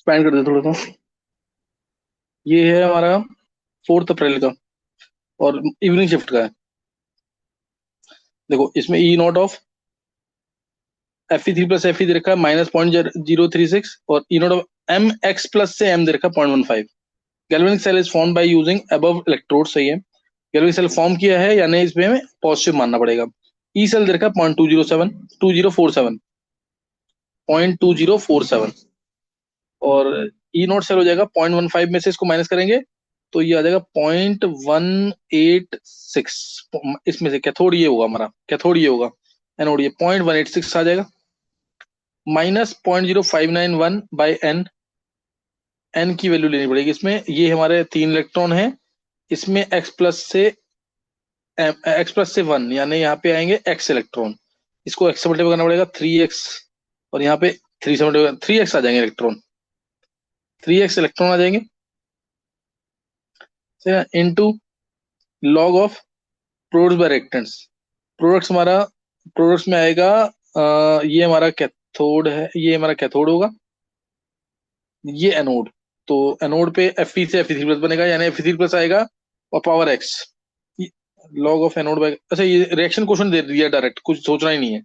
Expand कर दे थोड़ा सा। ये है हमारा 4 अप्रैल का और इवनिंग शिफ्ट का है। देखो इसमें E naught of Fe3 + Fe दे रखा है -0.036 और E naught of M X plus से एम दे रखा है 0.15। Galvanic cell is form by using above electrode. सही है, गैल्वेनिक सेल फॉर्म किया है यानी इसमें पॉजिटिव मानना पड़ेगा। ई सेल दे रखा है 0.2047 और ई नॉट सेल हो जाएगा 0.15 में से इसको माइनस करेंगे तो ये आ जाएगा 0.186। इसमें से कैथोड ये होगा, हमारा कैथोड ये होगा, एनोड ये 0.186 आ जाएगा। -0.0591/n। एन की वैल्यू लेनी पड़ेगी इसमें। ये हमारे 3 इलेक्ट्रॉन है, इसमें x+से 1 यानी यहाँ पे आएंगे x इलेक्ट्रॉन। इसको x से मल्टीप्लाई करना पड़ेगा 3x और यहाँ पे 3 से मल्टीप्लाई 3x आ जाएंगे इलेक्ट्रॉन। 3x इलेक्ट्रॉन आ जाएंगे into log of products by reactants. Products हमारा प्रोडक्ट्स में आएगा ये हमारा कैथोड है, ये हमारा कैथोड होगा, ये एनोड। तो एनोड पे Fe से Fe3+ बनेगा यानी Fe3+ आएगा और power x। Log of anode by, अच्छा ये रिएक्शन क्वेश्चन दे दिया डायरेक्ट, कुछ सोचना ही नहीं है।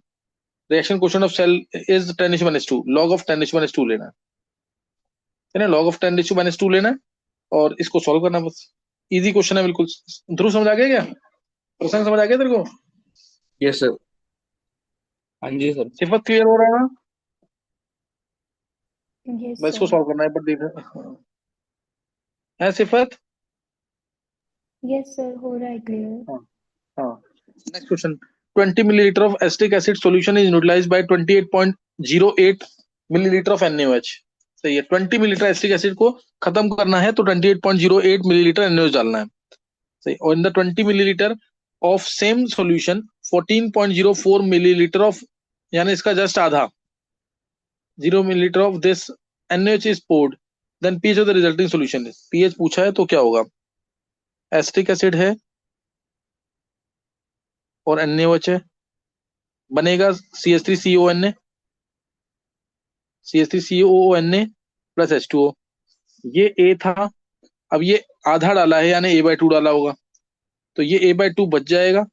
Reaction question of cell is 10⁻², log of 10⁻² लेना है ना, लॉग ऑफ 10⁻² लेना है और इसको सॉल्व करना है बस। इजी क्वेश्चन है बिल्कुल। ध्रुव समझ आ गया क्या? प्रसंग समझ आ गया तेरे को? Yes sir. हाँ जी सर। सिफत क्लियर हो रहा है ना? यस बस इसको सर। सॉल्व करना है, बट देख है सिफत। यस सर, हो रहा है क्लियर। हाँ हाँ। Next question. 20 millilitre of acetic acid solution is utilised by 28.08 millilitre of NaOH। सही है, 20 मिलीलीटर एसिटिक एसिड को खत्म करना है तो 28.08 मिलीलीटर NaOH डालना है। सही, और in the 20 millilitre of same solution 14.04 millilitre of, यानी इसका जस्ट आधा, 0 millilitre of this NaOH is poured, then pH of the resulting solution is. PH पूछा है तो क्या होगा? एसिटिक एसिड है और NaOH है, बनेगा CH3CONA, CH3COONA प्लस H2O। ये A था, अब ये आधा डाला है यानी A/2 डाला होगा, तो ये A/2 बच जाएगा,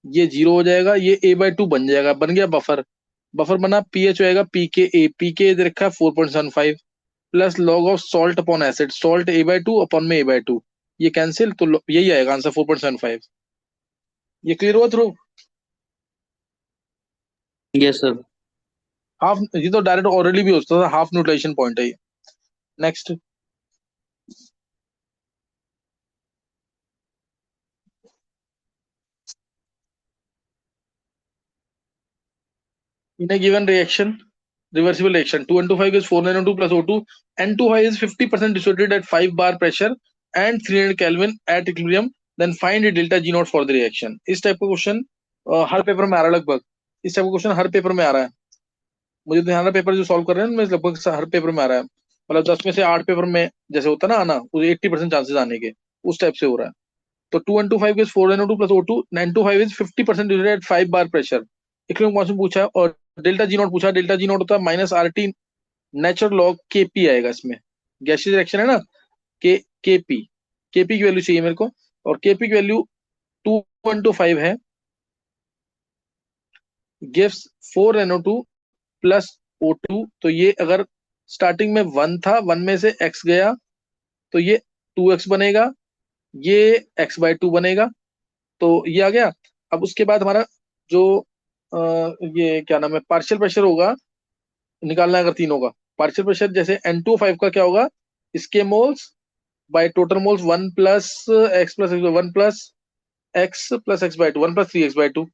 ये 0 हो जाएगा, ये A/2 बन जाएगा, बन गया बफर। बफर बना, पीएच होएगा pKa, पीके दे रखा है 4.75 plus log of salt upon acid, salt A/2 upon में A/2, ये कैंसिल तो यही आएगा आंसर 4.75। ये क्लियर हुआ थ्रू? Yes sir. हाफ, ये तो डायरेक्ट ऑलरेडी भी होता था, हाफ न्यूट्रलाइजेशन पॉइंट है ये। Next. In a given reaction, reversible reaction, 2N25 is 492 plus O2, N25 is 50% dissociated at 5 bar pressure and 300 Kelvin at equilibrium, then find the delta G naught for the reaction। इस type का question हर paper में आ रहा है लगभग। इस type का question हर paper में आ रहा है। मुझे ध्यान रहा पेपर जो सॉल्व कर रहे हैं मैं लगभग हर पेपर में आ रहा है, मतलब 10 में से 8 पेपर में जैसे होता है ना आना, उसे 80% चांसेस आने के, उस टाइप से हो रहा है। तो 2N25 is 4NO2 plus O2, N25 is 50% dissociated at 5 bar pressure, equilibrium constant पूछा है और डेल्टा जी नॉट पूछा है। डेल्टा जी नॉट होता है -RT नेचुरल लॉग KP आएगा इसमें, गैसियस रिएक्शन है ना, के KP, KP की वैल्यू चाहिए मेरे को, और KP की वैल्यू 2.25 है, गिव्स 4NO2 प्लस O2। तो ये अगर स्टार्टिंग में 1 था, 1 में से x गया तो ये 2x बनेगा, ये x/2 बनेगा, तो ये आ गया। अब उसके बाद हमारा जो ये क्या नाम है, पार्शियल प्रेशर होगा, निकालना है अगर तीनों का पार्शियल प्रेशर, जैसे N25 का क्या होगा, इसके moles bye total moles 1 plus x plus 1 plus x+x/2, 1 plus 3x/2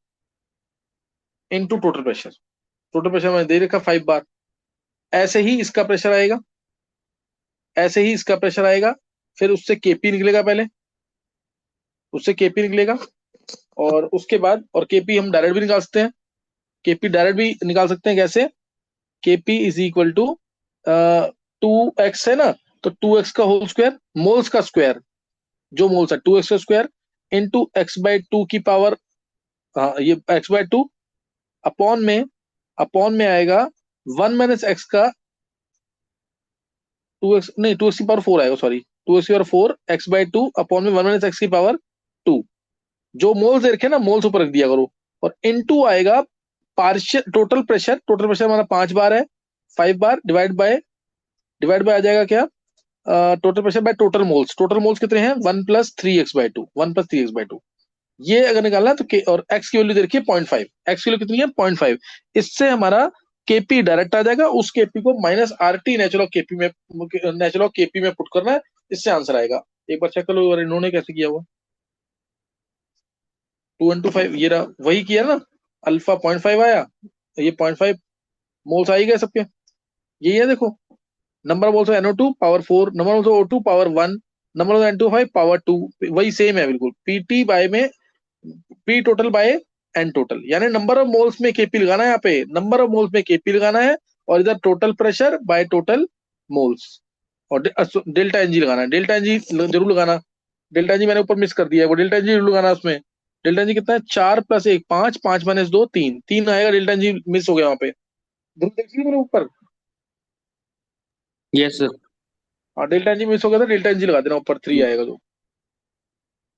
into total pressure. Total pressure मैंने दे रखा 5 बार। ऐसे ही इसका प्रेशर आएगा, ऐसे ही इसका प्रेशर आएगा, फिर उससे केपी निकलेगा, पहले उससे केपी निकलेगा और उसके बाद, और केपी हम डायरेक्ट भी निकाल सकते हैं, केपी डायरेक्ट भी निकाल सकते हैं। कैसे? KP is equal to 2x है ना, तो 2x का होल स्क्वायर, मोल्स का स्क्वायर, जो मोल्स है 2x का स्क्वायर इंटू x/2 की पावर, हाँ ये x/2 अपॉन में आएगा 1 - x का 2x नहीं, 2x की पावर 4 आएगा, सॉरी, 2x की पावर 4 x/2 अपॉन में 1 माइनस x की पावर 2। जो मोल्स दे रखे हैं ना, मोल्स ऊपर रख दिया करो, और इनटू आएगा partial total pressure. Total pressure हमारा 5 बार है, 5 बार डिवाइड बाय आ जाएगा क्या, total pressure by total moles. Total moles कितने हैं, 1+3x/2, 1+3x/2। ये अगर निकालना है तो और x की वैल्यू दे रखी है 0.5, x की वैल्यू कितनी है 0.5। इससे हमारा केपी डायरेक्ट आ जाएगा, उस केपी को minus RT natural of KP में पुट करना है, इससे आंसर आएगा। एक बार चेक कर लो और इन्होंने कैसे किया हुआ। 2 × 5 ये रहा, वही किया ना, अल्फा 0.5 आया, ये 0.5 मोल्स आ ही गए सबके। यही है देखो, number of moles of NO2 power 4, number of O2 power 1, number of N25 power 2, वही सेम है बिल्कुल। पीटी बाय में P total by N total, यानी नंबर ऑफ मोल्स में केपी लगाना है, यहाँ पे नंबर ऑफ मोल्स में केपी लगाना है, और इधर total pressure by total moles, और डेल्टा एनजी लगाना है। डेल्टा एनजी जरूर लगाना, डेल्टा एनजी मैंने ऊपर मिस कर दिया है, वो डेल्टा एनजी जरूर लगाना उसमें। डेल्टा एनजी कितना है, 4+1 5, 5 - 2 3, 3 आएगा, डेल्टा एनजी मिस हो गया वहां पे, ध्रुव देख लिया मैंने ऊपर। Yes sir. हाँ, डेल्टा एनजी मिस हो गया था, डेल्टा एनजी लगा देना ऊपर, 3 आएगा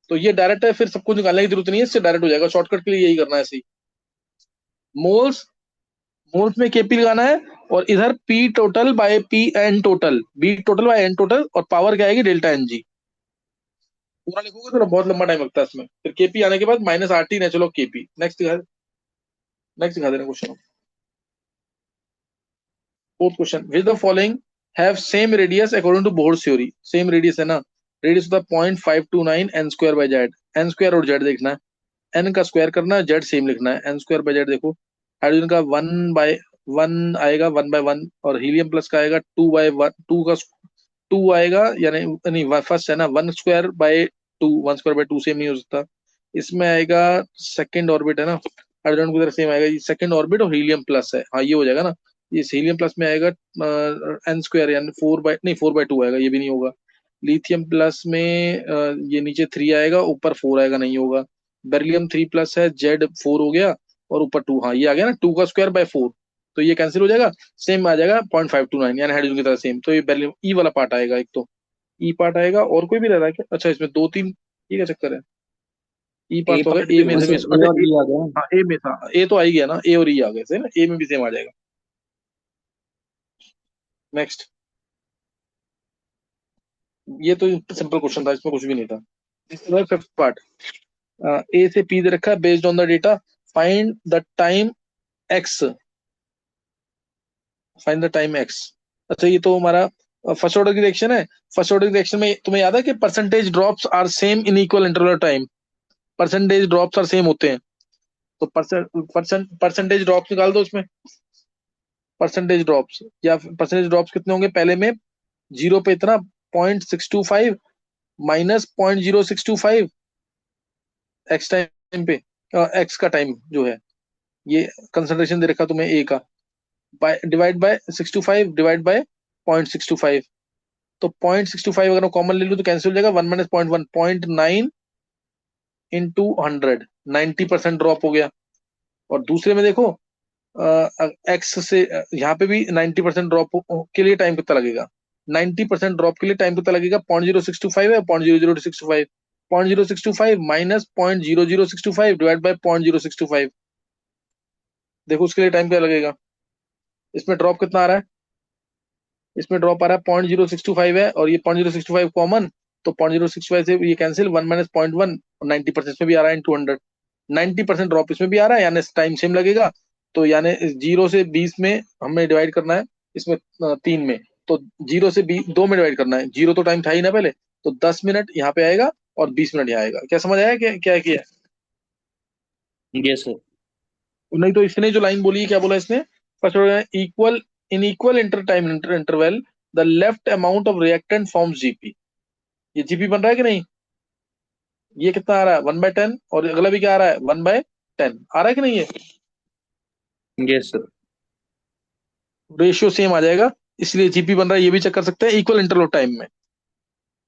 तो ये डायरेक्ट है, फिर सब कुछ निकालने की जरूरत नहीं है, इससे डायरेक्ट हो जाएगा। शॉर्टकट के लिए यही करना है, ऐसे ही मोल्स मोल्स में केपी लगाना है, और इधर P total by P N total, B total by N total, और पावर क्या आएगी, डेल्टा एनजी। पूरा लिखोगे तो बहुत लंबा टाइम लगता है इसमें, फिर केपी आने के बाद minus RT natural of KP. Next दिखा देना question. Fourth question, which the following have same radius according to Bohr theory. Same radius है ना, रेडियस होता है 0.529 n² एन स्क्वायर और जेड देखना है, एन का स्क्वायर करना है, जेड सेम लिखना है, n² देखो, हाइड्रोजन का 1/1 आएगा, 1/1, और हीलियम प्लस का आएगा 2/1, 2 का 2 आएगा, यानी नहीं, फर्स्ट है ना 1/2, 1/2 सेम नहीं हो सकता। इसमें आएगा सेकंड ऑर्बिट है ना, हाइड्रोजन की तरह सेम आएगा, ये सेकंड ऑर्बिट और हीलियम प्लस है, हाँ ये हो जाएगा ना। ये हीलियम प्लस में आएगा n² यानी 4/2 आएगा, ये भी नहीं होगा। लिथियम प्लस में ये नीचे 3 आएगा, ऊपर 4 आएगा, नहीं होगा। बेरिलियम 3+ है, जेड 4 हो गया, और ऊपर 2, हाँ ये आ गया ना, 2² बाय 4, तो ये कैंसिल हो जाएगा, सेम आ जाएगा 0.529, यानी हाइड्रोजन की तरह सेम। तो ये बेरिलियम ई वाला पार्ट आएगा, एक तो ई पार्ट आएगा, और कोई भी रह रहा है क्या, अच्छा इसमें 2 3, ये क्या चक्कर है, ई ए पार्ट तो होगा पार्ट ए भी में होगा से सर, मिस, ए अच्छा और ए, बी आ गया। हाँ ए में था, ए तो आ ही गया ना, ए और ई आ गए से ना, ए में भी सेम आ जाएगा। नेक्स्ट, ये तो सिंपल क्वेश्चन था, इसमें कुछ भी नहीं था। फिफ्थ पार्ट, ए से पी दे रखा है, based on the data find the time X, find the time X. अच्छा ये तो हमारा फर्स्ट ऑर्डर की रिएक्शन है। फर्स्ट ऑर्डर की रिएक्शन में तुम्हें याद है कि percentage drops are same in equal interval time, percentage drops are same होते हैं, तो परसेंटेज ड्रॉप्स निकाल दो उसमें। परसेंटेज ड्रॉप्स, या परसेंटेज ड्रॉप्स कितने होंगे, पहले में जीरो पे इतना, 0.625 माइनस 0.0625 एक्स टाइम पे, एक्स का टाइम जो है, ये कंसंट्रेशन दे रखा तुम्हें ए का, डिवाइड बाय 625 डिवाइड बाय 0.625, तो 0.625 अगर मैं कॉमन ले लूँ तो कैंसिल हो जाएगा, 1 - 0.1, 0.9 इंटू 100, 90% ड्रॉप हो गया। और दूसरे में देखो, एक्स से यहाँ पे भी 90% ड्रॉप के लिए टाइम कितना लगेगा, 90% ड्रॉप के लिए टाइम कितना लगेगा, 0.0625 है, 0.00625, 0.0625 माइनस 0.00625 डिवाइड बाय 0.0625, देखो उसके लिए टाइम क्या लगेगा। इसमें ड्रॉप कितना आ रहा है, इसमें ड्रॉप आ रहा है 0.0625 है, और ये 0.065 कॉमन, तो 0.065 से ये कैंसिल, 1 - 0.1, 90% इसमें भी आ रहा है इंटू 100, 90% ड्रॉप इसमें भी आ रहा है, यानी टाइम सेम लगेगा। तो यानी 0 से 20 में हमें डिवाइड करना है, इसमें 3 में, तो 0 से 20 2 में डिवाइड करना है, 0 तो टाइम था ही ना पहले, तो 10 मिनट यहाँ पे आएगा और 20 मिनट यहाँ आएगा। क्या समझ आया, क्या किया। Yes sir. नहीं तो इसने जो लाइन बोली है, क्या बोला इसने, first equal, in equal inter time interval the left amount of reactant forms GP. ये जीपी बन रहा है कि नहीं, ये कितना आ रहा है 1/10, और अगला भी क्या आ रहा है 1/10, आ रहा है कि नहीं, ये यस सर। रेशियो सेम आ जाएगा, इसलिए जीपी बन रहा है, ये भी चेक कर सकते हैं इक्वल इंटरवल टाइम में,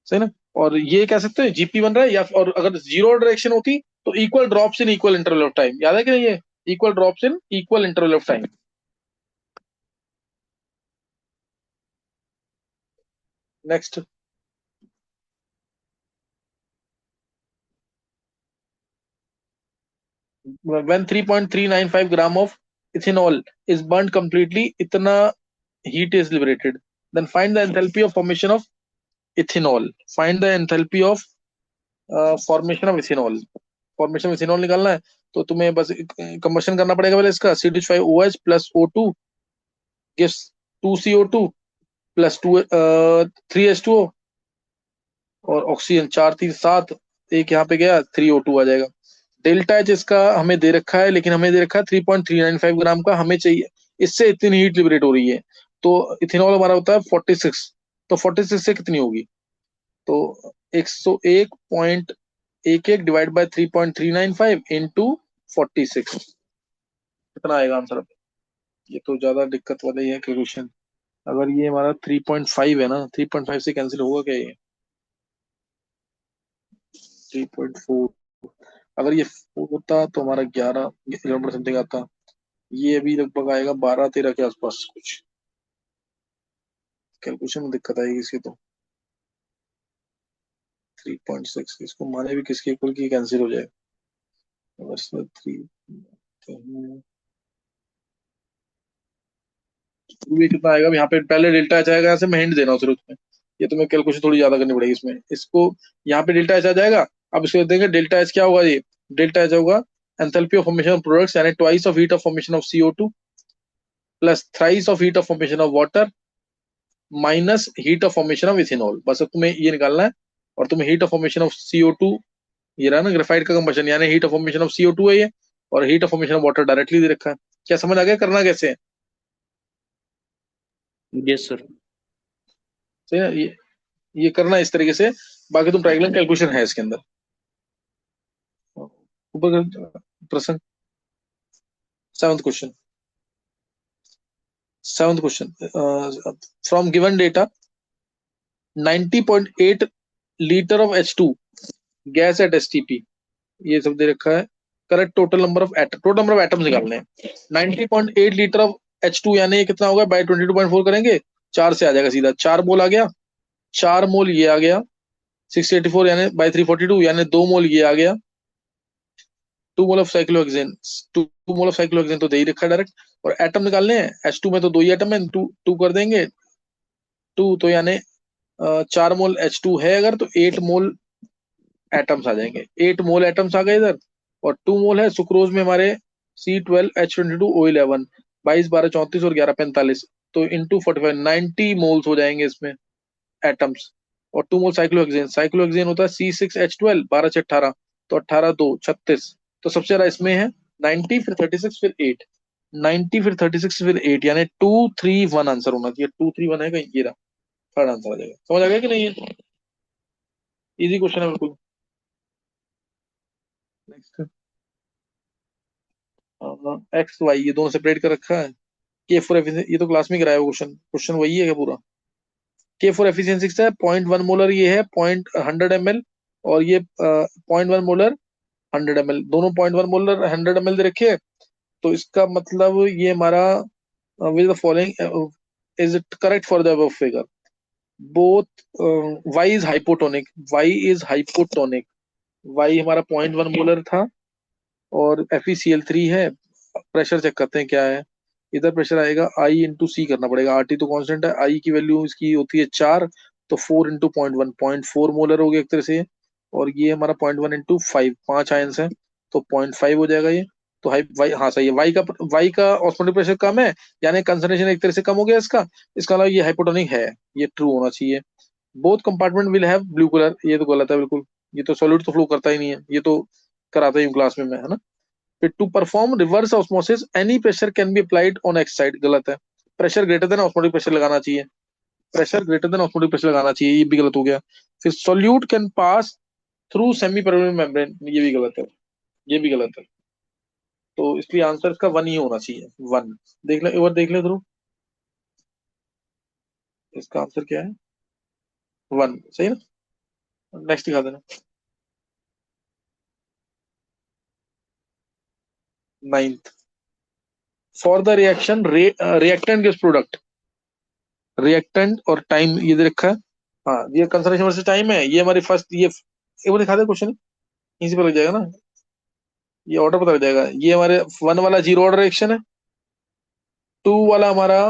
सही ना। और ये कह सकते हैं जीपी बन रहा है, या और अगर जीरो डायरेक्शन होती तो equal drops in equal interval of time, याद है कि नहीं, ये equal drops in equal interval of time. Next, when 3.395 gram of ethanol is burnt completely, इतना heat is liberated. Then find the enthalpy of formation of ethanol. Find the enthalpy of formation of ethanol. Formation में ethanol निकालना है तो तुम्हें बस combustion करना पड़ेगा पहले इसका CH5OH plus O2 gives 2CO2 plus 3H2O और ऑक्सीजन 4 3 7, एक यहाँ पे गया 3O2 आ जाएगा। डेल्टा एच इसका हमें दे रखा है, लेकिन हमें दे रखा है 3.395 ग्राम का, हमें चाहिए इससे इतनी हीट लिबरेट हो रही है। तो इथेनॉल हमारा होता है 46, तो 46 से कितनी होगी, तो 101.11 डिवाइड बाय 3.395 इंटू 46, कितना आएगा आंसर। ये तो ज्यादा दिक्कत वाला ही है क्वेश्चन। अगर ये हमारा 3.5 है ना, 3.5 से कैंसिल होगा क्या ये, 3.4, अगर ये 4 होता तो हमारा 11 समथिंग आता, ये अभी लगभग आएगा 12 13 के आसपास कुछ। कैलकुलेशन में दिक्कत आएगी इसकी तो। 3.6 इसको माने भी किसके इक्वल की कैंसिल हो जाए, बस 3 भी कितना आएगा। यहाँ पे पहले डेल्टा एच आएगा, ऐसे मैं हिंट दे रहा हूँ सिर्फ उसमें, ये तुम्हें कैलकुलेशन थोड़ी ज्यादा करनी पड़ेगी इसमें। इसको यहाँ पे डेल्टा एच आ जाएगा, अब इसको देंगे डेल्टा एच क्या होगा, ये डेल्टा एच होगा enthalpy of formation of products, यानी twice of heat of formation of CO2 plus thrice of heat of formation of water minus heat of formation of ethanol. बस अब तुम्हें ये निकालना है, और तुम्हें heat of formation of CO2, ये रहा ना ग्रेफाइट का कंबशन, यानी heat of formation of CO2 है ये, और heat of formation of water directly दे रखा है। क्या समझ आ गया करना कैसे है? Yes sir. सही है, ये करना इस तरीके से, बाकी तुम ट्रायंगुलर कैलकुलेशन है इसके अंदर। ऊपर प्रश्न, seventh question, from given data 90.8 litre of H2 gas at STP, ये सब दे रखा है। Correct total number of atoms निकालने हैं। 90.8 लीटर ऑफ H2 यानी ये कितना होगा, बाय 22.4 करेंगे, 4 से आ जाएगा सीधा, 4 मोल आ गया, 4 मोल ये आ गया, 684 यानी बाय 342 यानी 2 मोल ये आ गया, 2 mole of cyclohexane, 2 mole of cyclohexane तो दे ही रखा है डायरेक्ट। और एटम निकालने हैं, H2 में तो 2 ही एटम है, 2 कर देंगे, 2 तो यानी 4 मोल H2 है अगर, तो 8 मोल एटम्स आ जाएंगे, 8 मोल एटम्स आ गए इधर। और 2 मोल है सुक्रोज में हमारे C12H22O11, 22 12 34 और 11 45, तो इंटू 45 90 मोल्स हो जाएंगे इसमें एटम्स। और 2 मोल साइक्लोहेक्सेन होता है C6H12 12 6 18, तो 18 2 36, तो सबसे ज्यादा इसमें है 90, फिर 36, फिर 8, 90 फिर 36 फिर 8, यानी 231 आंसर होना चाहिए। 231 है कहीं, ये रहा थर्ड आंसर आ जाएगा। समझ आ गया कि नहीं, है इजी क्वेश्चन है बिल्कुल। नेक्स्ट, एक्स वाई ये दोनों सेपरेट कर रखा है। के फॉर एफिशिएंसी, ये तो क्लास में कराया क्वेश्चन, क्वेश्चन वही है क्या पूरा। के फॉर एफिशिएंसी है 0.1 मोलर, ये है 100 ml, और ये 0.1 मोलर 100 ml, दोनों 0.1 मोलर 100 ml दे रखे हैं। तो इसका मतलब ये हमारा with the following is it correct for the above figure, both Y is hypotonic, Y is hypotonic, Y हमारा 0.1 मोलर था और FeCl3 है। प्रेशर चेक करते हैं क्या है, इधर प्रेशर आएगा I इंटू सी करना पड़ेगा, RT तो कांस्टेंट है, I की वैल्यू इसकी होती है 4, तो 4 इंटू 0.1 0.4 मोलर हो गया एक तरह से। और ये हमारा 0.1 इंटू 5, 5 आयंस है, तो 0.5 हो जाएगा ये। तो हाई वाई, हाँ सही है, वाई का ऑस्मोटिक प्रेशर कम है, यानी कंसंट्रेशन एक तरह से कम हो गया इसका। इसका अलावा ये हाइपोटोनिक है, ये ट्रू होना चाहिए। Both compartment will have blue colour, ये तो गलत है बिल्कुल, ये तो सॉलिड तो फ्लो करता ही नहीं है, ये तो कराता ही हूँ क्लास में मैं, है ना। फिर to perform reverse osmosis any pressure can be applied on X side, गलत है। Pressure greater than osmotic pressure लगाना चाहिए, pressure greater than osmotic pressure लगाना चाहिए, ये भी गलत हो गया। फिर solute can pass through semi permeable membrane, ये भी गलत है, ये भी गलत है। तो इसलिए आंसर इसका 1 ही होना चाहिए, 1। देख ले एक बार, देख ले ध्रुव, इसका आंसर क्या है, 1 सही ना। नेक्स्ट दिखा देना, 9th, for the reaction reactant gives product, reactant और टाइम ये दे रखा है, हाँ, ये कंसर्वेशन वर्सेस टाइम है, ये हमारी फर्स्ट, ये एक बार दिखा दे क्वेश्चन, इसी पे लग जाएगा ना, ये ऑर्डर पता लग जाएगा। ये हमारे 1 वाला जीरो ऑर्डर रिएक्शन है, 2 वाला हमारा,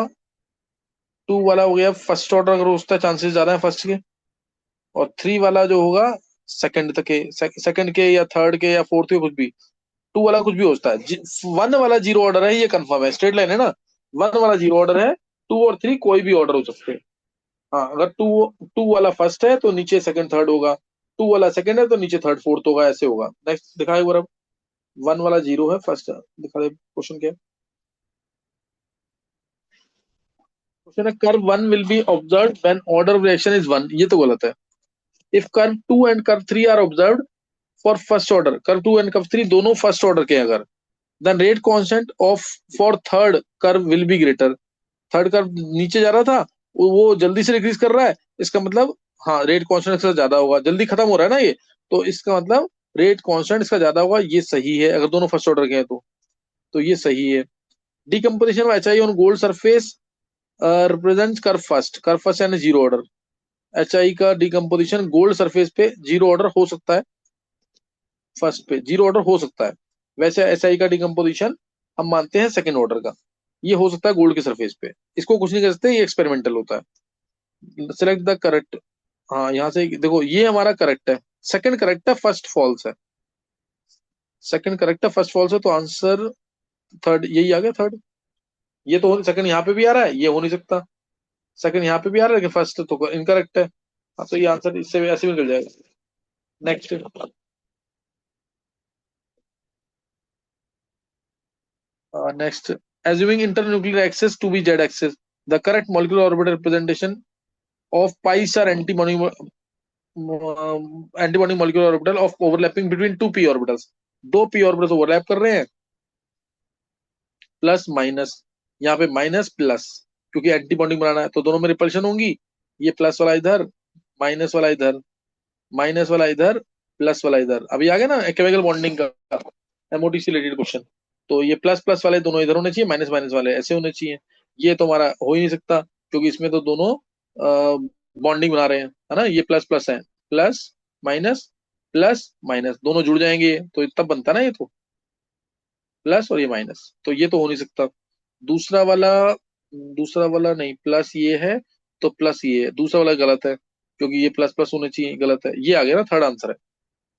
2 वाला हो गया फर्स्ट ऑर्डर, अगर उसका चांसेस ज्यादा है फर्स्ट के, और 3 वाला जो होगा सेकंड तक के, सेकंड के या थर्ड के या फोर्थ के, कुछ भी। 2 वाला कुछ भी हो सकता है, 1 वाला जीरो ऑर्डर है, ये कंफर्म है, स्ट्रेट लाइन है ना, 1 वाला जीरो ऑर्डर है, 2 और 3 कोई भी ऑर्डर हो सकते हैं। हाँ, अगर टू टू वाला फर्स्ट है तो नीचे सेकंड थर्ड होगा, 2 वाला सेकंड है तो नीचे थर्ड फोर्थ होगा, ऐसे होगा। नेक्स्ट दिखाए एक बार अब। 1 वाला जीरो है फर्स्ट, दिखा दे क्वेश्चन क्या है। क्वेश्चन है curve 1 will be observe when order of reaction is 1, ये तो गलत है। If curve 2 and curve 3 are observe for first order, curve 2 and curve 3 दोनों फर्स्ट ऑर्डर के हैं अगर, then rate constant of for third curve will be greater. Third curve नीचे जा रहा था, वो जल्दी से डिक्रीज कर रहा है, इसका मतलब हाँ रेट कांस्टेंट इसका ज्यादा होगा, जल्दी खत्म हो रहा है ना ये, तो इसका मतलब रेट कांस्टेंट इसका ज्यादा होगा, ये सही है अगर दोनों फर्स्ट ऑर्डर के हैं तो ये सही है। Decomposition of H I on gold surface represent curve first यानी जीरो ऑर्डर। एच आई का डीकम्पोजिशन गोल्ड सरफेस पे जीरो ऑर्डर हो सकता है, फर्स्ट पे जीरो ऑर्डर हो सकता है। वैसे एस आई का डिकम्पोजिशन हम मानते हैं सेकंड ऑर्डर का, ये हो सकता है गोल्ड के सरफेस पे, इसको कुछ नहीं कर सकते, ये एक्सपेरिमेंटल होता है। सिलेक्ट द करेक्ट, हाँ यहाँ से देखो ये हमारा करेक्ट है, सेकंड करेक्ट है, फर्स्ट फॉल्स है, सेकंड करेक्ट है, फर्स्ट फॉल्स है, तो आंसर थर्ड यही आ गया, थर्ड। ये तो सेकंड यहाँ पे भी आ रहा है, ये हो नहीं सकता, सेकंड यहाँ पे भी आ रहा है लेकिन फर्स्ट तो इनकरेक्ट है। हाँ, तो ये आंसर इससे भी ऐसे भी निकल जाएगा। Next, next, assuming internuclear axis to be z axis, the correct molecular orbital representation of pi's are antibody molecular orbital of overlapping between two p orbitals, दो p orbitals ओवरलैप कर रहे हैं, प्लस माइनस, यहाँ पे minus plus, क्योंकि anti bonding बनाना है तो दोनों में रिपल्शन होंगी, ये प्लस वाला इधर, माइनस वाला इधर, माइनस वाला इधर, प्लस वाला इधर। अभी आ गया ना केमिकल बॉन्डिंग का एमओटी से रिलेटेड क्वेश्चन, तो ये प्लस प्लस वाले दोनों इधर होने चाहिए, माइनस माइनस वाले ऐसे होने चाहिए। ये तो हमारा हो ही नहीं सकता, क्योंकि इसमें तो दोनों बॉन्डिंग बना रहे हैं, है ना, ये प्लस प्लस है, प्लस माइनस दोनों जुड़ जाएंगे तो तब बनता ना ये तो, प्लस और ये माइनस, तो ये तो हो नहीं सकता। दूसरा वाला, दूसरा वाला नहीं, प्लस ये है तो प्लस ये है, दूसरा वाला गलत है, क्योंकि ये प्लस प्लस होने चाहिए, गलत है, ये आ गया ना, थर्ड आंसर है।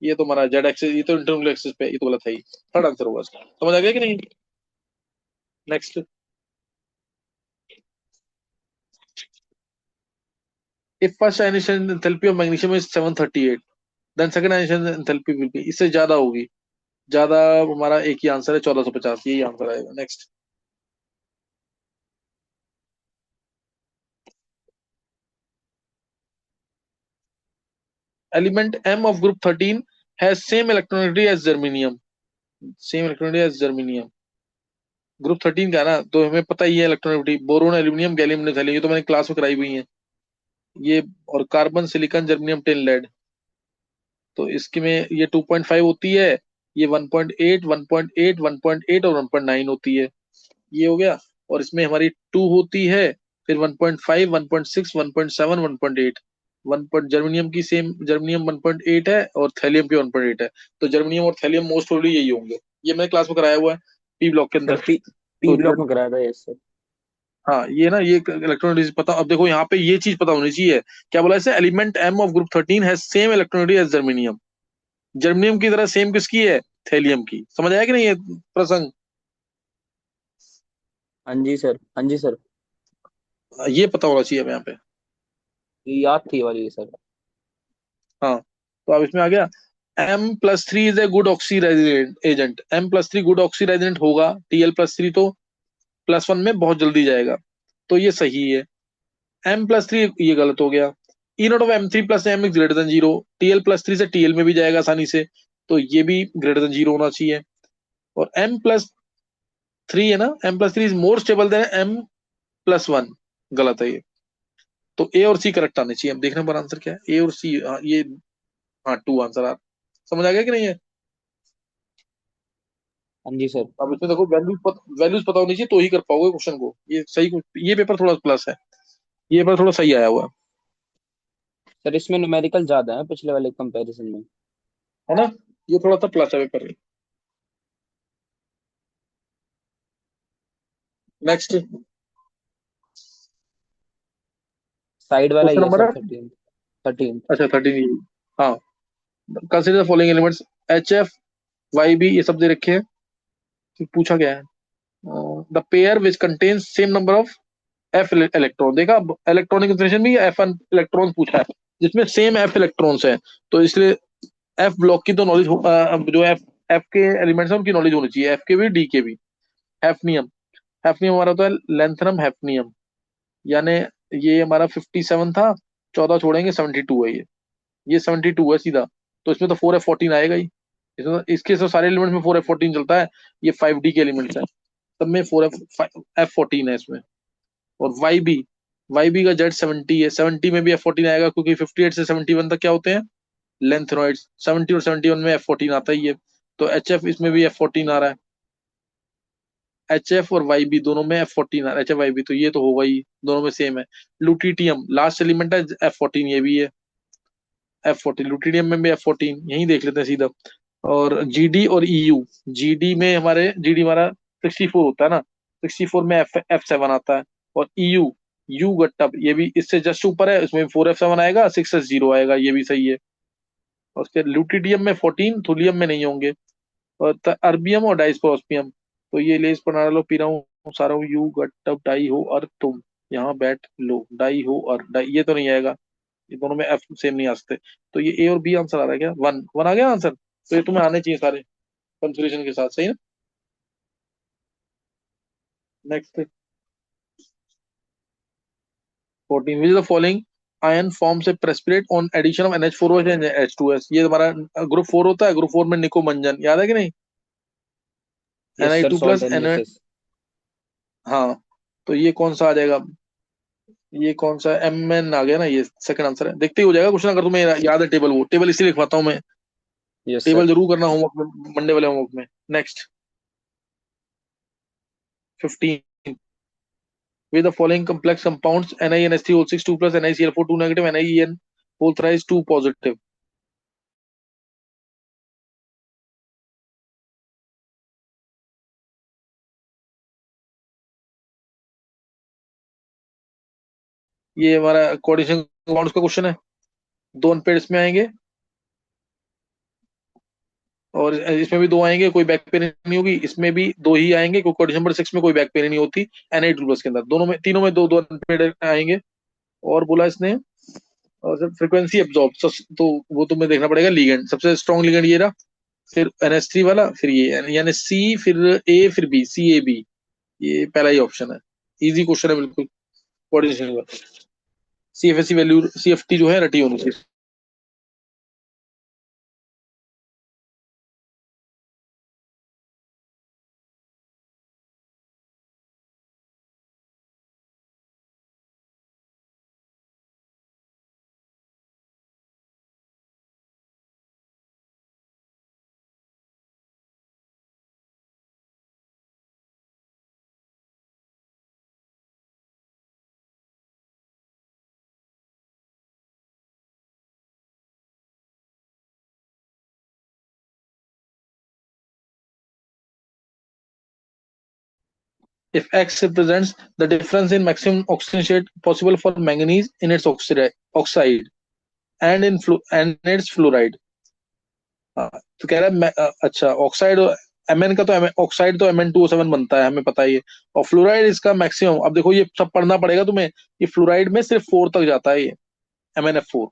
ये तो हमारा जेड एक्सिस, ये तो इंटरनल एक्सिस पे, ये तो गलत है ही, थर्ड आंसर होगा इसका, समझ आ गया कि नहीं। Next, if first ionisation enthalpy of magnesium is 738, then second ionisation enthalpy will be, इससे ज्यादा होगी, ज्यादा, हमारा एक ही आंसर है 1450, यही आंसर आएगा। Next, element M of group 13 has same electronity as germanium, same electronity as germanium, group 13 का है ना, तो हमें पता ही है इलेक्ट्रॉनिटी, बोरोन एल्यूमिनियम गैलियम निकल, ये तो मैंने क्लास में कराई हुई है ये, और carbon silicon germanium tin lead, तो इसकी में ये 2.5 होती है, ये 1.8 1.8 1.8 और 1.9 होती है, ये हो गया। और इसमें हमारी 2 होती है, फिर 1.5 1.6 1.7 1.8, जर्मेनियम की सेम, जर्मेनियम 1.8 है और थैलियम की 1.8 है, तो जर्मेनियम और थैलियम मोस्ट प्रोबेबली यही होंगे, ये मैंने क्लास में कराया हुआ है पी ब्लॉक के सर अंदर। पी तो ब्लॉक में कराया था, यस सर। हाँ, ये ना, ये इलेक्ट्रॉनिटी पता, अब देखो यहाँ पे ये चीज पता होनी चाहिए, क्या बोला इसे, element M of group 13 has same electronity as germanium, germanium की तरह सेम किसकी है, थैलियम की, समझ आया कि नहीं ये प्रसंग। हाँ जी सर, हाँ जी सर। ये पता होना चाहिए हमें यहाँ पे। ये याद थी ये वाली सर। हाँ, तो अब इसमें आ गया, M+3 is a good oxy agent, M+3 good oxy resident होगा, Tl+3 तो +1 में बहुत जल्दी जाएगा, तो ये सही है। M+3 ये गलत हो गया। E naught of M3+M is greater than zero, Tl+3 से Tl में भी जाएगा आसानी से, तो ये भी ग्रेटर देन जीरो होना चाहिए। और M+3 है ना, M+3 is more stable then M+1, गलत है ये, तो ए और सी करेक्ट आने चाहिए। अब देखना पर आंसर क्या है, ए और सी, हाँ ये, हाँ 2 आंसर आ, समझ आ गया कि नहीं है। हाँ जी सर। अब इसमें देखो वैल्यूज पता होनी चाहिए तो ही कर पाओगे क्वेश्चन को, ये सही, ये पेपर थोड़ा प्लस है, ये पेपर थोड़ा सही आया हुआ है। सर इसमें न्यूमेरिकल ज्यादा है पिछले वाले कंपैरिजन में। है ना। ये थोड़ा सा प्लस है पेपर। नेक्स्ट साइड वाला ही क्वेश्चन है नंबर सर है। 13। अच्छा 13। हाँ, consider the following elements H F Y B, ये सब दे रखे हैं। फिर पूछा गया है the pair which contains same number of F electron. देखा, इलेक्ट्रॉनिक कंफर्मेशन में एफ इलेक्ट्रॉन पूछा है जिसमें सेम एफ इलेक्ट्रॉन्स है। तो इसलिए एफ ब्लॉक की तो नॉलेज, जो एफ एफ के एलिमेंट्स हैं उनकी नॉलेज होनी चाहिए, एफ के भी डी के भी। हैफनियम, हैफनियम हमारा होता है लेंथनम हैफनियम, यानी ये हमारा 57 था, 14 छोड़ेंगे 72 है ये 72 है सीधा। तो इसमें तो 4F14 आएगा ही। इसमें इसके तो सारे एलिमेंट्स में 4F14 चलता है। ये 5D के एलिमेंट्स हैं, सब में 4F14 है इसमें। और वाई बी का Z70 है, 70 में भी F14 आएगा क्योंकि 58 से 71 तक क्या होते हैं, लेंथेनॉइड्स। 70 और 71 में F14 आता ही है। तो HF इसमें भी F14 आ रहा है। HF और YB दोनों में F14 आ रहा है, HF YB, तो ये तो होगा ही, दोनों में सेम है। लुटिटियम लास्ट एलिमेंट है, F14 ये भी है। F14 लुटिडियम में भी F14, यही देख लेते हैं सीधा। और जीडी और ईयू, जीडी हमारा 64 होता है ना, 64 में F7 आता है। और ईयू, यू गट्टप, ये भी इससे जस्ट ऊपर है, उसमें 4F7 आएगा, 6S0 आएगा, ये भी सही है। और उसके ल्यूटिडियम में 14, थुलियम में नहीं होंगे। और अर्बियम और डाइस्प्रोस्पियम, तो ये लेस बना लो, पी रहा हूँ सारा हूँ, यू गट्टप डाई हो और तुम यहाँ बैठ लो, डाई हो और डाई, ये तो नहीं आएगा, ये दोनों में एफ सेम नहीं आ सकते। तो ये ए और बी आंसर आ रहा है क्या, वन वन आ गया आंसर। तो ये तुम्हें आने चाहिए सारे कंफ्यूजन के साथ, सही ना। Next 14, which the following ion form से precipitate on addition of NH4OH and H2S। ये तुम्हारा ग्रुप 4 होता है, ग्रुप 4 में निकोमंजन, याद है कि नहीं। Yes sir, Ni2 salt plus N. Analysis. हाँ, तो ये कौन सा आ जाएगा, ये कौन सा MN आ गया ना, ये सेकंड आंसर है। देखते ही हो जाएगा क्वेश्चन, अगर तुम्हें याद है टेबल, वो टेबल इसीलिए लिखवाता हूँ मैं। Yes table sir. जरूर करना होमवर्क में, मंडे वाले होमवर्क में। Next 15, with the following complex compounds NiNH3O6 2 plus NiCl4 2 negative NiEN whole thrice 2 positive। ये हमारा कोऑर्डिनेशन कंपाउंड्स का क्वेश्चन है। दो अनपेड इसमें आएंगे और इसमें भी दो आएंगे, कोई बैक पेन नहीं होगी। इसमें भी दो ही आएंगे क्योंकि कोऑर्डिनेशन नंबर 6 में कोई बैक पेन नहीं होती। Na2 प्लस के अंदर दोनों में, तीनों में दो दो अनपेड आएंगे। और बोला इसने, और सर फ्रीक्वेंसी एब्जॉर्ब, तो वो तुम्हें देखना पड़ेगा। लीगेंड, सबसे स्ट्रॉन्ग लीगेंड ये रहा, फिर NH3 वाला, फिर ये यानी सी, फिर ए, फिर बी, CAB, ये पहला ही ऑप्शन है। इजी क्वेश्चन है बिल्कुल कोऑर्डिनेशन का। CFSC वैल्यू, CFT जो है रटी होनी चाहिए। If X represents the difference in maximum oxygen shade possible for manganese in its oxide and and its fluoride। हाँ, तो कह रहा है अच्छा ऑक्साइड, MN का तो ऑक्साइड तो Mn2O7 बनता है, हमें पता ही है। और फ्लोराइड इसका मैक्सिमम, अब देखो ये सब पढ़ना पड़ेगा तुम्हें। ये फ्लोराइड में सिर्फ 4 तक जाता है ये, MnF4।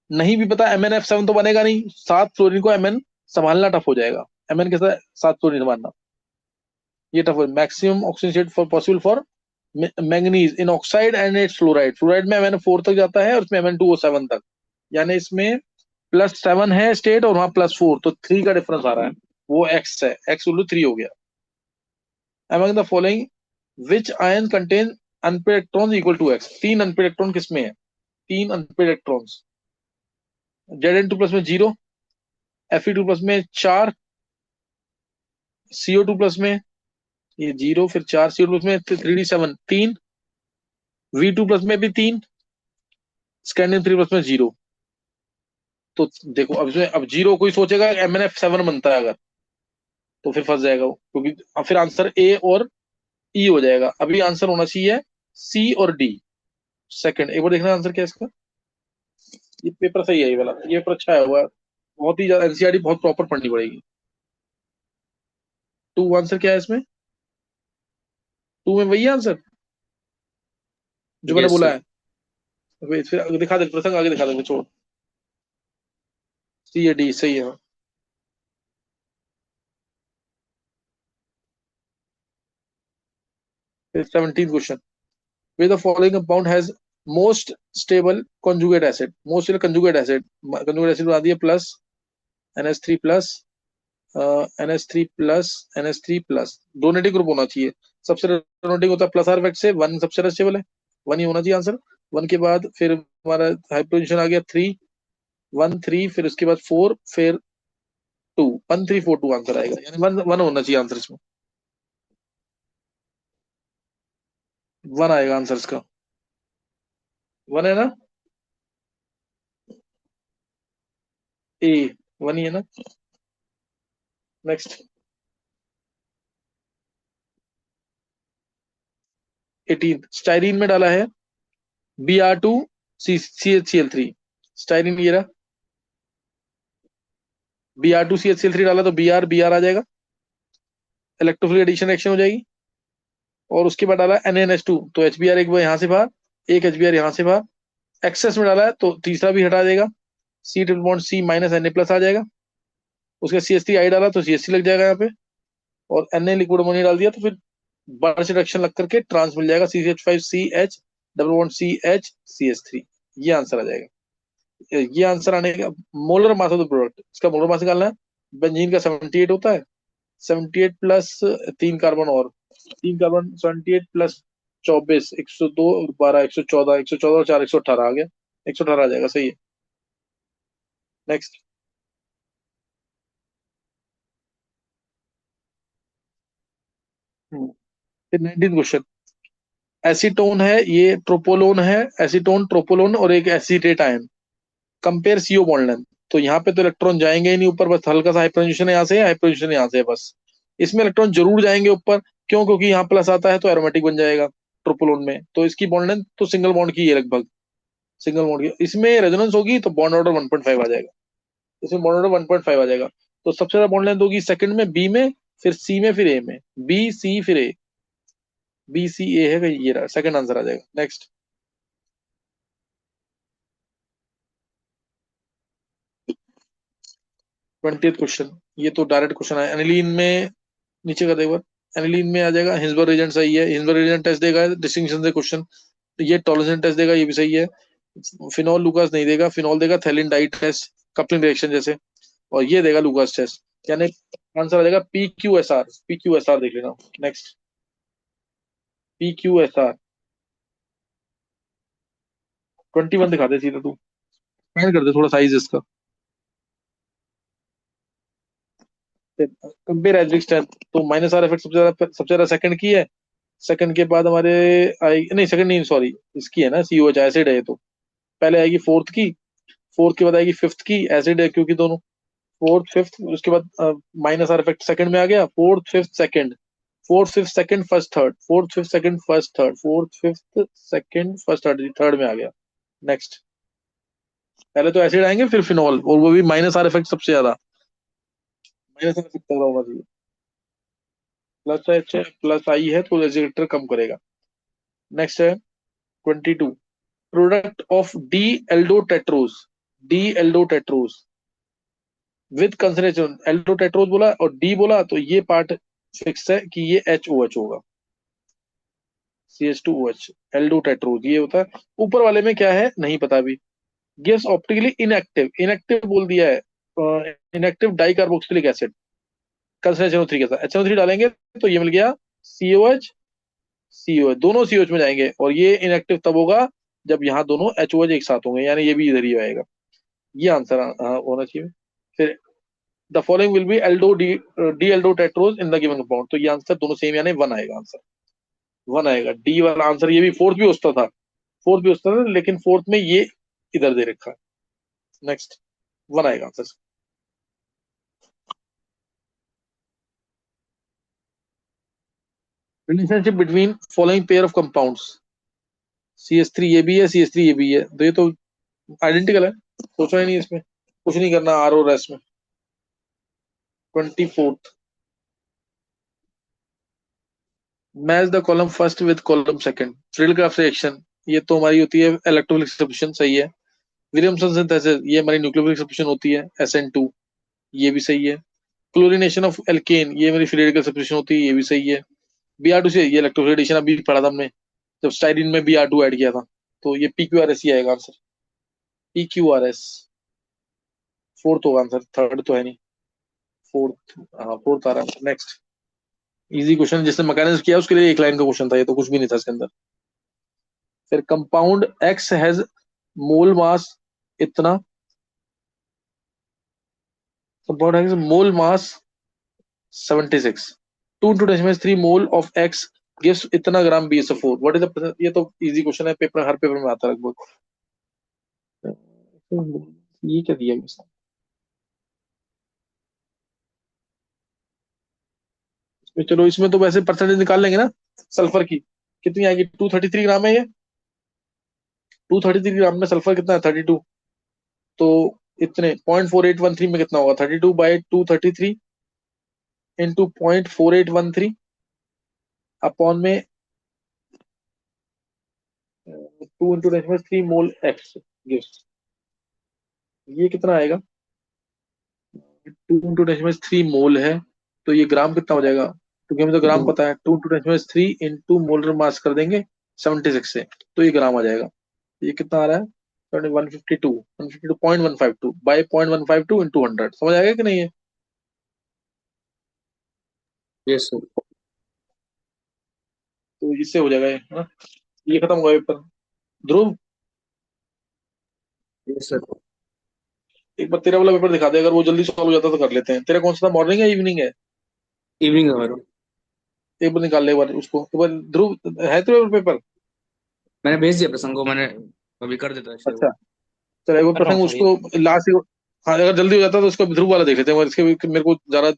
नहीं भी पता MnF7 तो बनेगा नहीं, 7 फ्लोरीन को MN संभालना टफ हो जाएगा। MN के साथ 7 फ्लोरीन संभालना ये टफ है। Maximum oxygen shed for possible for manganese in oxide and its fluoride. Fluoride में MnF4 तक जाता है और उसमें Mn2O7 तक, यानी इसमें +7 है स्टेट और वहां +4, तो 3 का डिफरेंस आ रहा है, वो X है, X3 हो गया। Among the following which ion contain unpaired electrons equal to X। 3 unpaired electron किसमें है, 3 अनपेड इलेक्ट्रॉन्स। Zn2 प्लस में 0, Fe2 प्लस में 4, CO2 प्लस में ये 0, फिर 4 CO2 प्लस में 3D7 3, V2 प्लस में भी 3, स्कैंडियम 3 प्लस में 0। तो देखो अब इसमें अब 0 कोई सोचेगा MnF7 बनता है अगर, तो फिर फंस जाएगा वो, क्योंकि अब फिर आंसर ए और ई हो जाएगा। अभी आंसर होना चाहिए सी और डी। सेकंड एक बार देखना आंसर क्या है इसका। ये पेपर सही है, ये वाला ये पेपर अच्छा है हुआ। बहुत ही ज्यादा एनसीईआरटी बहुत प्रॉपर पढ़नी पड़ेगी। टू आंसर क्या है इसमें? टू में वही आंसर जो मैंने यस बोला सर। है। फिर आगे दिखा दे प्रसंग, आगे दिखा दे छोड़। सी या डी सही है। फिर 17 question, which the following compound has most stable conjugate acid, most stable conjugate acid बना दिया plus NH3 plus NH3 plus NH3 plus, donating group होना चाहिए। सबसे डोनेटिंग होता है प्लस आर इफेक्ट से, वन सबसे स्टेबल है, वन ही होना चाहिए आंसर। वन के बाद फिर हमारा हाइड्रोजन आ गया 3, 1 3, फिर उसके बाद 4, फिर 2, 1 3 4 2 आंसर आएगा, यानी वन वन होना चाहिए आंसर इसमें। वन आएगा आंसर इसका, वन है ना, ए वन ही है ना। नेक्स्ट 18, स्टाइरीन में डाला है Br2CHCl3। स्टाइरीन ये रहा, Br2CHCl3 डाला तो Br आ जाएगा, इलेक्ट्रोफिलिक एडिशन रिएक्शन हो जाएगी। और उसके बाद डाला NaNH2, तो HBr एक बार यहाँ से बाहर, एक HBr यहाँ से बाहर। एक्सेस में डाला है तो तीसरा भी हटा देगा, C triple bond C minus Na plus आ जाएगा। उसके CH3 आई डाला तो CH3 लग जाएगा यहाँ पे, और Na लिक्विड अमोनिया डाल दिया तो फिर बर्च रिडक्शन लग करके ट्रांस मिल जाएगा, CH5CH double bond CH CH3। ये आंसर आ जाएगा। ये आंसर आने का molar mass of the product, इसका मोलर मास निकालना है। बेंजीन का 78 होता है, 78 प्लस 3 कार्बन, और 3 कार्बन 78 प्लस 24, 102 और 12, 114, 114 और 4, 118 आ गया, 118 आ जाएगा, सही है। नेक्स्ट फिर 19 क्वेश्चन, एसीटोन है, ये ट्रोपोलोन है, एसीटोन ट्रोपोलोन और एक acetate ion, compare CO bond length. तो यहाँ पे तो इलेक्ट्रॉन जाएंगे ही नहीं ऊपर, बस हल्का सा हाइपरजन यहाँ से, हाइपरजन यहाँ से बस। इसमें इलेक्ट्रॉन जरूर जाएंगे ऊपर, क्यों? क्योंकि यहाँ प्लस आता है तो एरोमेटिक बन जाएगा ट्रोपोलोन में, तो इसकी बॉन्ड लेंथ तो सिंगल बॉन्ड की है लगभग, सिंगल बॉन्ड की। इसमें रेजोनेंस होगी तो बॉन्ड ऑर्डर 1.5 आ जाएगा, इसमें बॉन्ड ऑर्डर 1.5 आ जाएगा। तो सबसे ज्यादा बॉन्ड लेंथ होगी सेकंड में, बी में, फिर सी में, फिर ए में, बी सी फिर ए, बी सी ए है, ये रहा सेकंड आंसर आ जाएगा। नेक्स्ट 20th क्वेश्चन, ये तो डायरेक्ट क्वेश्चन है। एनिलीन में नीचे का देखो, एनिलीन में आ जाएगा हिंसबर्ग रीजन, सही है, हिंसबर्ग रीजन टेस्ट देगा डिस्टिंक्शन से क्वेश्चन। तो ये टॉलरेंस टेस्ट देगा, ये भी सही है। फिनॉल लुकास नहीं देगा, फिनॉल देगा थैलिन डाई टेस्ट, कपलिंग रिएक्शन जैसे, और ये देगा लुकास टेस्ट, यानी आंसर आ जाएगा PQSR। PQSR देख लेना। नेक्स्ट PQSR 21 दिखा दे सीधा तू, एक्सपेंड कर दे थोड़ा साइज इसका। कंपेयर एवरेज स्ट्रेंथ, तो माइनस आर इफेक्ट सबसे ज्यादा सेकंड की है। सेकंड के बाद हमारे आई नहीं, सेकंड नहीं सॉरी, इसकी है ना, COH एसिड है ये तो। पहले आएगी फोर्थ की, फोर्थ के बाद आएगी फिफ्थ की, एसिड है क्योंकि दोनों। फोर्थ फिफ्थ, उसके बाद माइनस आर इफेक्ट सेकंड में आ गया, fourth fifth second, fourth fifth second first third, fourth fifth second first third, fourth fifth second first third, third में आ गया। नेक्स्ट पहले तो एसिड आएंगे फिर फिनॉल, और वो भी माइनस आर इफेक्ट सबसे ज्यादा, माइनस आर इफेक्ट ज्यादा होना चाहिए। प्लस एच है, प्लस आई है तो रेजिस्टर कम करेगा। नेक्स्ट है 22, product of D aldotetrose, D aldotetrose with concentration, aldotetrose बोला और डी बोला, तो ये पार्ट फिक्स है कि ये HOH होगा, CH2OH, एल्डोटेट्रोज ये होता है। ऊपर वाले में क्या है नहीं पता अभी। गिव्स ऑप्टिकली इनएक्टिव, इनएक्टिव बोल दिया है, inactive di carboxylic acid, concentration HNO3 के साथ HNO3 डालेंगे तो ये मिल गया COH, COH दोनों COH में जाएंगे, और ये इनएक्टिव तब होगा जब यहाँ दोनों HOH एक साथ होंगे, यानी ये भी इधर ही आएगा। ये आंसर होना चाहिए। फिर the following will be Aldo D Aldo tetrose in the given compound, तो ये आंसर दोनों सेम, यानी वन आएगा आंसर, वन आएगा डी वाला आंसर। ये भी फोर्थ भी होता था, फोर्थ भी होता था, लेकिन फोर्थ में ये इधर दे रखा है। नेक्स्ट 1 आएगा answer. Relationship between following pair of compounds, CH3 ये भी है, CH3 ये भी है, तो ये तो आइडेंटिकल है, सोचना ही नहीं इसमें, कुछ नहीं करना आर और एस में। 24th, match the column first with column second, Friedel-Crafts reaction, ये तो हमारी होती है इलेक्ट्रोफिलिक सब्स्टिट्यूशन, सही है। विलियमसन सिंथेसिस, ये हमारी न्यूक्लियोफिलिक सब्स्टिट्यूशन होती है, SN2, ये भी सही है। क्लोरीनेशन ऑफ एल्केन, ये मेरी फ्री रेडिकल सब्स्टिट्यूशन होती है, ये भी सही है। Br2 से ये इलेक्ट्रोफिलेशन अभी पढ़ा था हमने जब स्टाइरिन में Br2 ऐड किया था, तो ये PQRS ही आएगा आंसर। PQRS फोर्थ होगा आंसर, थर्ड तो है नहीं, फोर्थ, हाँ फोर्थ आ रहा है। नेक्स्ट इजी क्वेश्चन, जिसने मैकेनिज्म किया उसके लिए एक लाइन का क्वेश्चन था, ये तो कुछ भी नहीं था इसके अंदर। फिर कंपाउंड X हैज मोल मास इतना, compound X mole mass 76, 2 into 10⁻³ mole of X gives इतना ग्राम BSO4, व्हाट इज द, ये तो इजी क्वेश्चन है, पेपर हर पेपर में आता है लगभग। ये क्या दिया इसने, चलो इसमें तो वैसे परसेंटेज निकाल लेंगे ना सल्फर की, कितनी आएगी, 233 ग्राम है ये, 233 ग्राम में सल्फर कितना है, 32, तो इतने 0.4813 में कितना होगा, 32/233 इंटू 0.4813 अपॉन में 2 इंटू 10⁻³ मोल एक्स गिव्स, ये कितना आएगा, 2 इंटू 10⁻³ मोल है, तो ये ग्राम कितना हो जाएगा, क्योंकि हमें तो ग्राम दो। पता है, 2 इंटू 10⁻³ इंटू मोलर मास कर देंगे 76 से, तो ये ग्राम आ जाएगा। ये कितना आ रहा है, 152, 152.152 बाई 0.152 इंटू 100, समझ आएगा कि नहीं है। Yes sir. तो इससे हो जाएगा ये, है ना, ये खत्म हुआ पेपर। ध्रुव यस सर। एक बार तेरा वाला पेपर दिखा दे, अगर वो जल्दी सॉल्व हो जाता तो कर लेते हैं। तेरा कौन सा था, मॉर्निंग है इवनिंग है, इवनिंग है मेरा। एक बार निकाल ले, एक बार उसको एक बार। ध्रुव है तेरे पेपर, मैंने भेज दिया प्रसंग को, मैंने अभी कर देता है इसलिए अच्छा वो। चलो एक बार कर रहा हूँ प्रसंग सर ये। उसको लास्ट, हाँ अगर जल्दी हो जाता तो उसका ध्रुव वाला देख लेते हैं, इसके मेरे को ज्यादा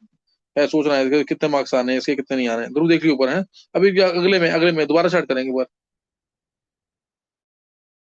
है सोचना है कि कितने मार्क्स आने हैं इसके, कितने नहीं आने हैं। ध्रुव देख लियो ऊपर है, अभी अगले में दोबारा स्टार्ट करेंगे एक बार।